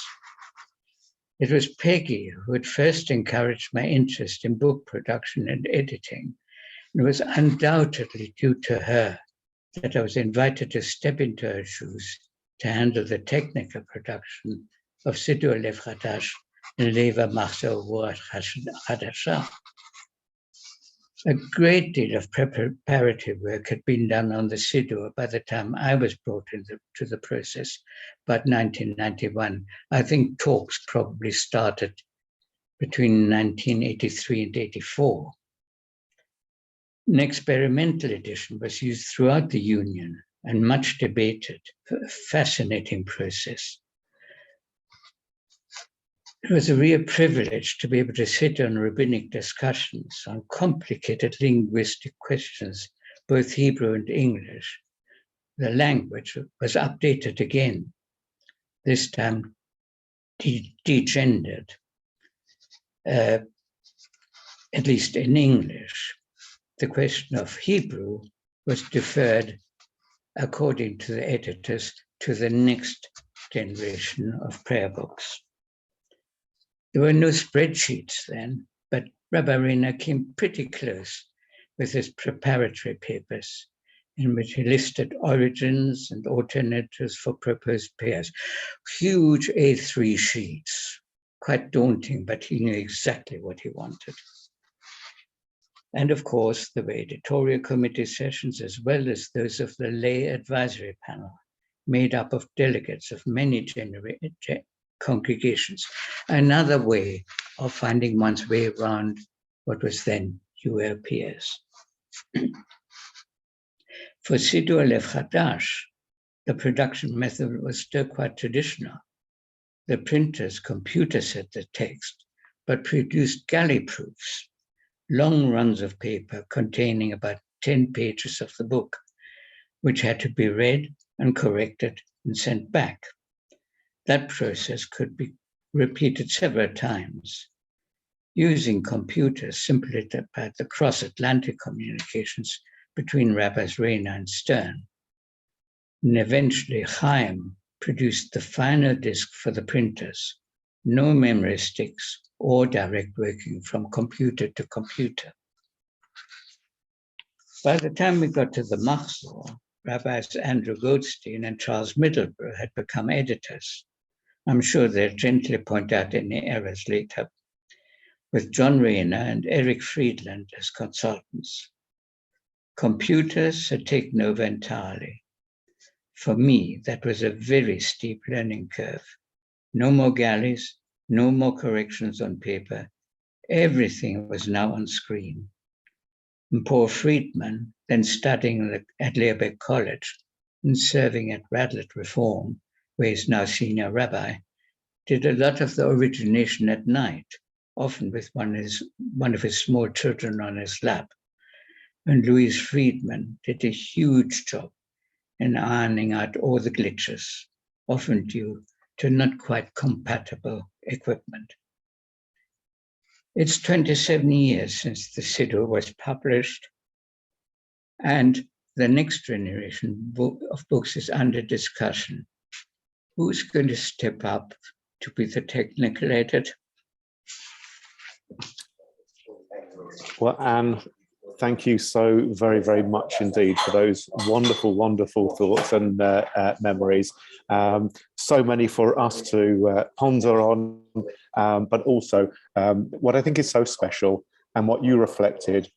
Speaker 7: It was Peggy who had first encouraged my interest in book production and editing. It was undoubtedly due to her that I was invited to step into her shoes to handle the technical production of Siddur Lev Chadash and Leva Machzor Ruach Chadasha. A great deal of preparatory work had been done on the Siddur by the time I was brought into the process, but 1991. I think talks probably started between 1983 and 84. An experimental edition was used throughout the Union and much debated, a fascinating process. It was a real privilege to be able to sit on rabbinic discussions on complicated linguistic questions, both Hebrew and English. The language was updated again, this time degendered, at least in English. The question of Hebrew was deferred, according to the editors, to the next generation of prayer books. There were no spreadsheets then, but Rabbi Rayner came pretty close with his preparatory papers, in which he listed origins and alternatives for proposed pairs. Huge A3 sheets, quite daunting, but he knew exactly what he wanted. And of course, there were editorial committee sessions as well as those of the lay advisory panel, made up of delegates of many congregations, another way of finding one's way around what was then ULPS. For Siddur Lev Chadash, the production method was still quite traditional. The printers computer set the text, but produced galley proofs, long runs of paper containing about 10 pages of the book, which had to be read and corrected and sent back. That process could be repeated several times. Using computers simplified the cross-Atlantic communications between Rabbis Rayner and Stern. And eventually, Chaim produced the final disk for the printers, no memory sticks or direct working from computer to computer. By the time we got to the Machzor, Rabbis Andrew Goldstein and Charles Middleborough had become editors. I'm sure they'll gently point out any errors later, with John Rayner and Eric Friedland as consultants. Computers had taken over entirely. For me, that was a very steep learning curve. No more galleys, no more corrections on paper. Everything was now on screen. And Paul Friedman, then studying at Learbeck College and serving at Radlett Reform, where he's now senior rabbi, did a lot of the origination at night, often with one of his small children on his lap. And Louise Friedman did a huge job in ironing out all the glitches, often due to not quite compatible equipment. It's 27 years since the Siddur was published, and the next generation of books is under discussion. who's going to step up to be the technical edit?
Speaker 4: Well, Anne, thank you so very, very much indeed for those wonderful, wonderful thoughts and memories. So many for us to ponder on, but also what I think is so special and what you reflected,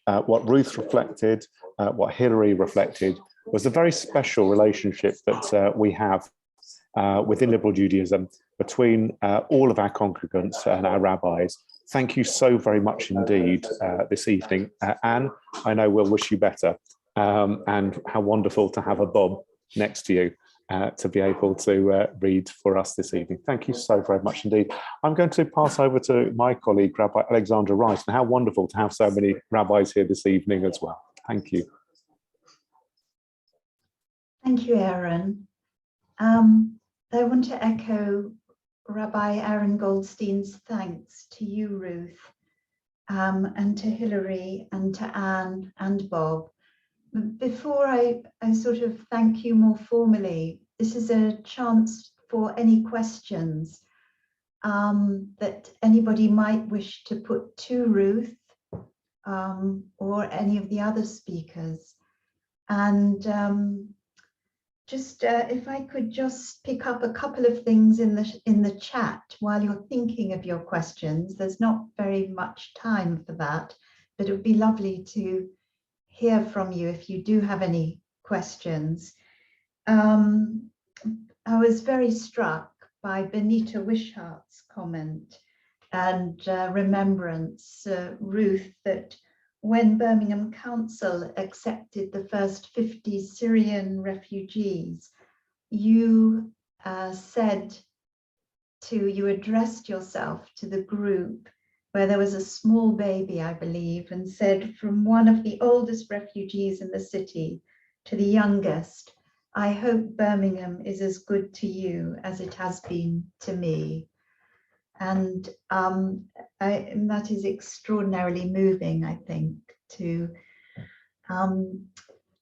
Speaker 4: what Ruth reflected, what Hilary reflected, was a very special relationship that we have within liberal Judaism between all of our congregants and our rabbis. Thank you so very much indeed this evening. Anne, I know we'll wish you better, and how wonderful to have a Bob next to you to be able to read for us this evening. Thank you so very much indeed. I'm going to pass over to my colleague, Rabbi Alexandra Wright, and how wonderful to have so many rabbis here this evening as well. Thank you.
Speaker 8: Thank you, Aaron. I want to echo Rabbi Aaron Goldstein's thanks to you, Ruth, and to Hilary and to Anne and Bob. Before I sort of thank you more formally, this is a chance for any questions that anybody might wish to put to Ruth or any of the other speakers. And just if I could just pick up a couple of things in the chat while you're thinking of your questions. There's not very much time for that, but it would be lovely to hear from you if you do have any questions. I was very struck by Benita Wishart's comment and remembrance, Ruth, that when Birmingham Council accepted the first 50 Syrian refugees, you you addressed yourself to the group where there was a small baby, I believe, and said, from one of the oldest refugees in the city to the youngest, I hope Birmingham is as good to you as it has been to me. And that is extraordinarily moving, I think, to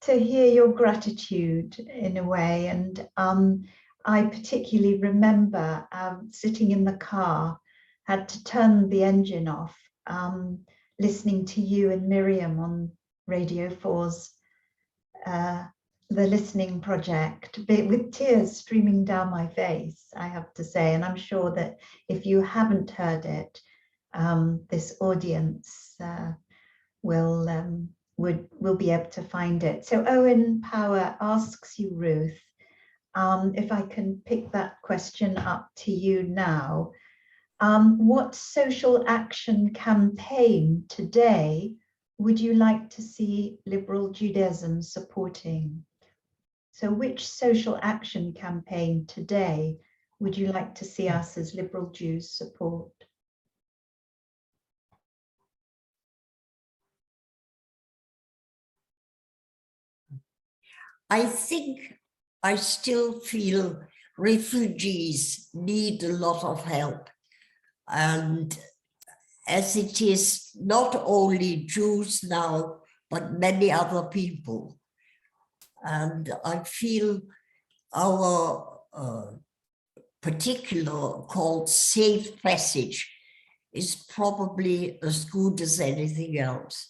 Speaker 8: hear your gratitude in a way. And I particularly remember sitting in the car, had to turn the engine off, listening to you and Miriam on Radio 4's The Listening Project, with tears streaming down my face, I have to say. And I'm sure that if you haven't heard it, this audience will be able to find it. So Owen Power asks you, Ruth, if I can pick that question up to you now. What social action campaign today would you like to see liberal Judaism supporting? So which social action campaign today would you like to see us as liberal Jews support?
Speaker 2: I think I still feel refugees need a lot of help. And as it is not only Jews now, but many other people. And I feel our particular called Safe Passage is probably as good as anything else.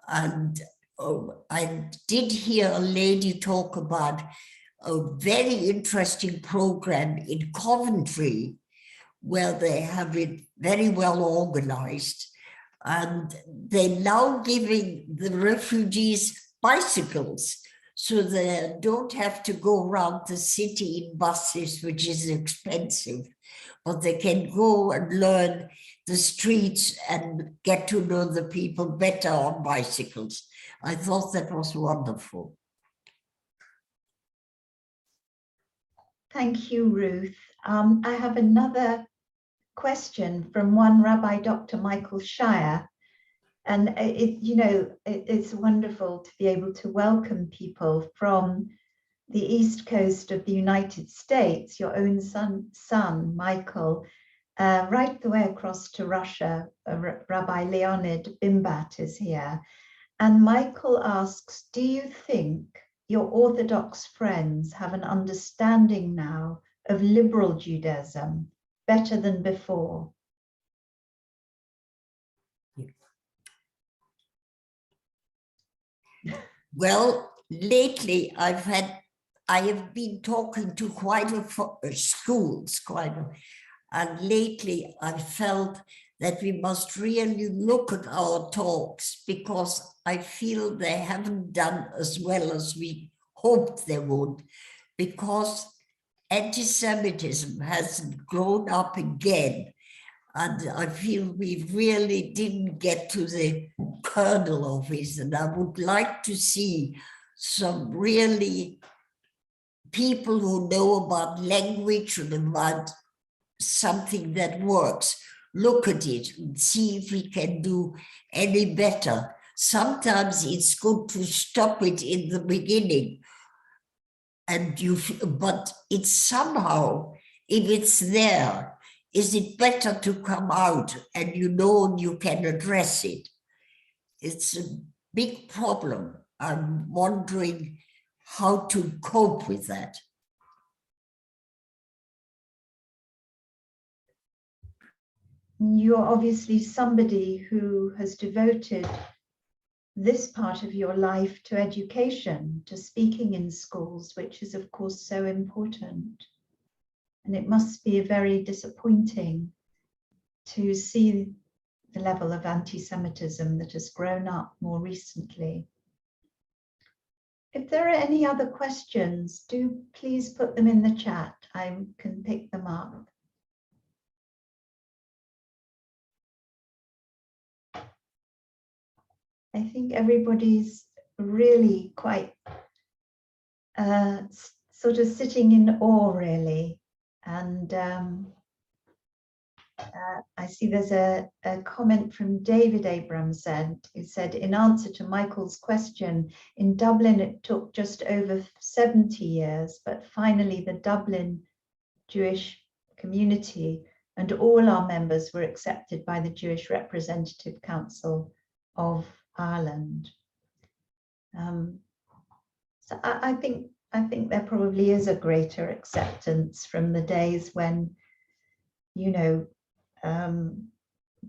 Speaker 2: And I did hear a lady talk about a very interesting program in Coventry where they have it very well organized. And they're now giving the refugees bicycles so they don't have to go around the city in buses, which is expensive, but they can go and learn the streets and get to know the people better on bicycles. I thought that was wonderful.
Speaker 8: Thank you, Ruth. I have another question from one Rabbi Dr. Michael Shire. And it's wonderful to be able to welcome people from the East Coast of the United States, your own son Michael, right the way across to Russia. Rabbi Leonid Bimbat is here. And Michael asks, do you think your Orthodox friends have an understanding now of liberal Judaism better than before?
Speaker 2: Well, lately I have been talking to quite a schools, and lately I felt that we must really look at our talks, because I feel they haven't done as well as we hoped they would, because anti-Semitism has grown up again. And I feel we really didn't get to the kernel of it. And I would like to see some really people who know about language and about something that works, look at it and see if we can do any better. Sometimes it's good to stop it in the beginning. But it's somehow, if it's there, is it better to come out and you can address it? It's a big problem. I'm wondering how to cope with that.
Speaker 8: You're obviously somebody who has devoted this part of your life to education, to speaking in schools, which is of course so important. And it must be very disappointing to see the level of anti-Semitism that has grown up more recently. If there are any other questions, do please put them in the chat. I can pick them up. I think everybody's really quite sort of sitting in awe, really. And I see there's a comment from David Abramson, who said, in answer to Michael's question, in Dublin it took just over 70 years, but finally the Dublin Jewish community and all our members were accepted by the Jewish Representative Council of Ireland. So I think there probably is a greater acceptance from the days when,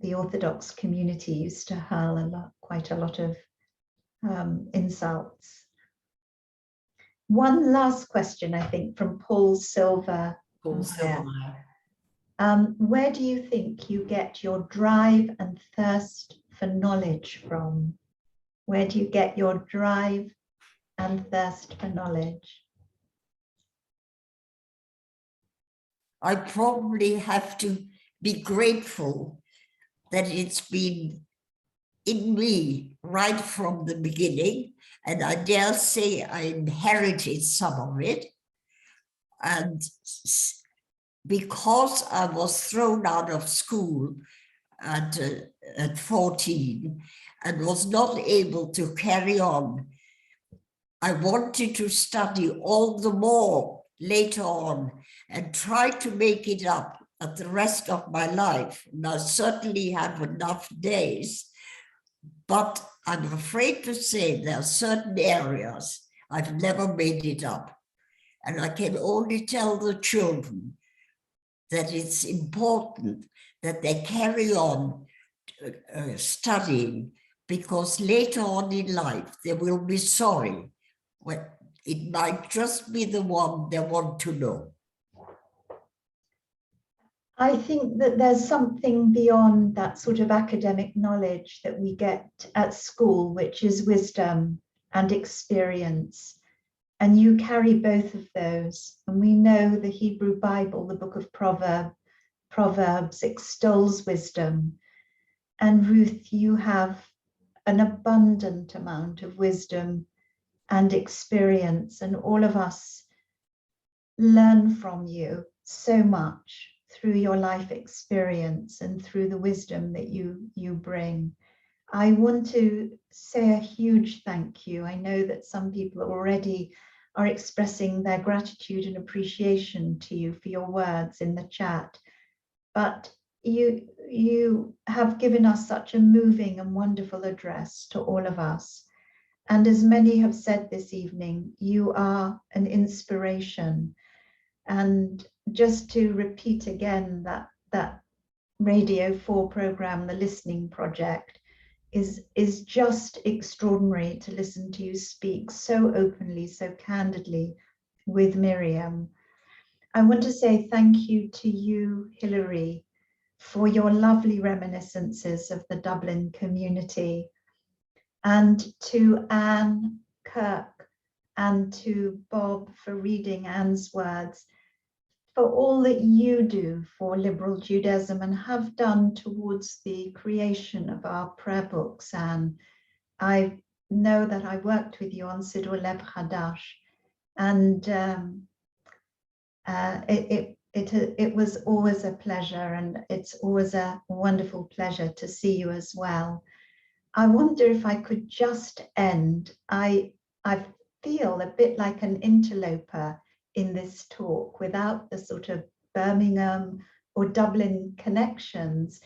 Speaker 8: the Orthodox community used to hurl quite a lot of insults. One last question, I think, from Paul Silver.
Speaker 3: Paul Silvermeyer.
Speaker 8: Where do you think you get your drive and thirst for knowledge from? Where do you get your drive and thirst for knowledge?
Speaker 2: I probably have to be grateful that it's been in me right from the beginning, and I dare say I inherited some of it. And because I was thrown out of school at 14 and was not able to carry on, I wanted to study all the more later on and try to make it up at the rest of my life. And I certainly have enough days, but I'm afraid to say there are certain areas I've never made it up. And I can only tell the children that it's important that they carry on studying, because later on in life they will be sorry when it might just be the one they want to know.
Speaker 8: I think that there's something beyond that sort of academic knowledge that we get at school, which is wisdom and experience. And you carry both of those. And we know the Hebrew Bible, the book of Proverbs, extols wisdom. And Ruth, you have an abundant amount of wisdom and experience, and all of us learn from you so much through your life experience and through the wisdom that you bring. I want to say a huge thank you. I know that some people already are expressing their gratitude and appreciation to you for your words in the chat, but you have given us such a moving and wonderful address to all of us. And as many have said this evening, you are an inspiration. And just to repeat again that Radio 4 program, the Listening Project, is just extraordinary to listen to you speak so openly, so candidly with Miriam. I want to say thank you to you, Hilary, for your lovely reminiscences of the Dublin community, and to Anne Kirk and to Bob for reading Anne's words, for all that you do for liberal Judaism and have done towards the creation of our prayer books. And I know that I worked with you on Siddur Lev Chadash, and it was always a pleasure, and it's always a wonderful pleasure to see you as well. I wonder if I could just end. I feel a bit like an interloper in this talk without the sort of Birmingham or Dublin connections.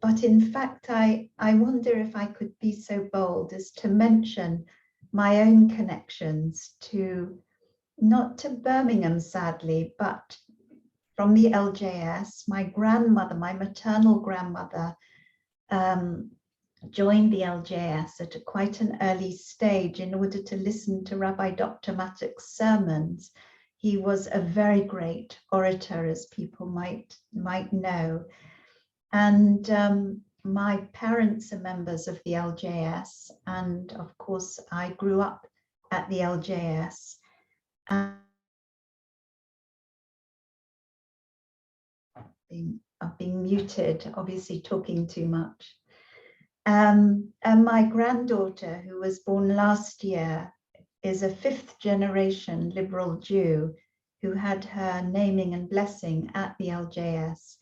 Speaker 8: But in fact, I wonder if I could be so bold as to mention my own connections to, not to Birmingham, sadly, but from the LJS. My grandmother, my maternal grandmother, joined the LJS at quite an early stage in order to listen to Rabbi Dr Margaret sermons. He was a very great orator, as people might know. And my parents are members of the LJS, and of course I grew up at the LJS. I've been muted, obviously talking too much. And my granddaughter, who was born last year, is a 5th generation liberal Jew who had her naming and blessing at the LJS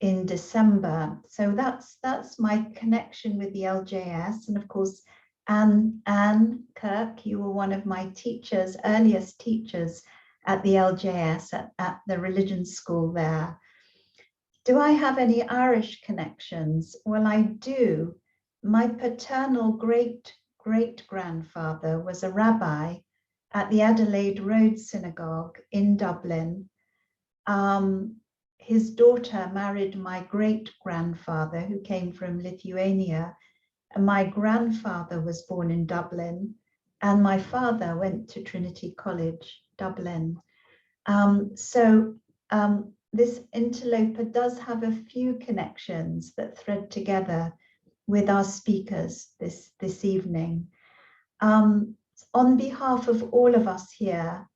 Speaker 8: in December. So that's my connection with the LJS. And of course, Anne Kirk, you were one of my teachers, earliest teachers at the LJS, at the religion school there. Do I have any Irish connections? Well, I do. My paternal great-grandfather was a rabbi at the Adelaide Road Synagogue in Dublin. His daughter married my great-grandfather, who came from Lithuania, and my grandfather was born in Dublin, and my father went to Trinity College, Dublin. This interloper does have a few connections that thread together with our speakers this evening. On behalf of all of us here,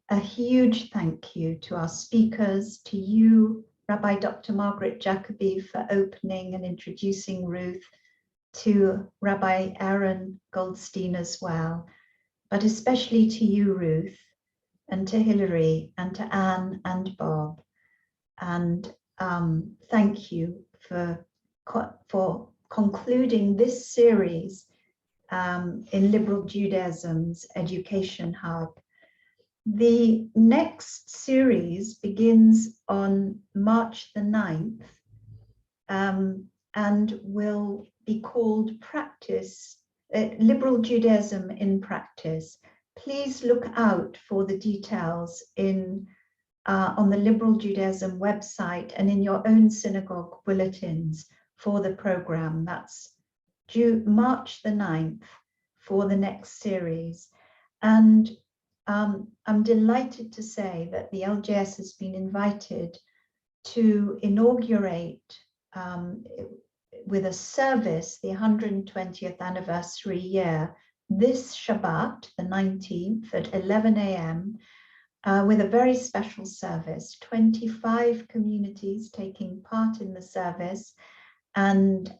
Speaker 8: a huge thank you to our speakers, to you, Rabbi Dr Margaret Jacobi, for opening and introducing Ruth, to Rabbi Aaron Goldstein as well, but especially to you, Ruth, and to Hilary, and to Anne and Bob. And thank you for concluding this series in Liberal Judaism's Education Hub. The next series begins on March the 9th and will be called Liberal Judaism in Practice. Please look out for the details on the Liberal Judaism website and in your own synagogue bulletins for the program. That's March the 9th for the next series. And I'm delighted to say that the LJS has been invited to inaugurate with a service the 120th anniversary year this Shabbat, the 19th at 11 a.m. With a very special service, 25 communities taking part in the service, and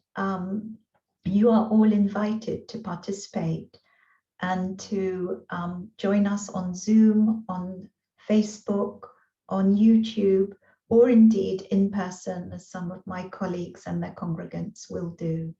Speaker 8: you are all invited to participate and to join us on Zoom, on Facebook, on YouTube, or indeed in person, as some of my colleagues and their congregants will do.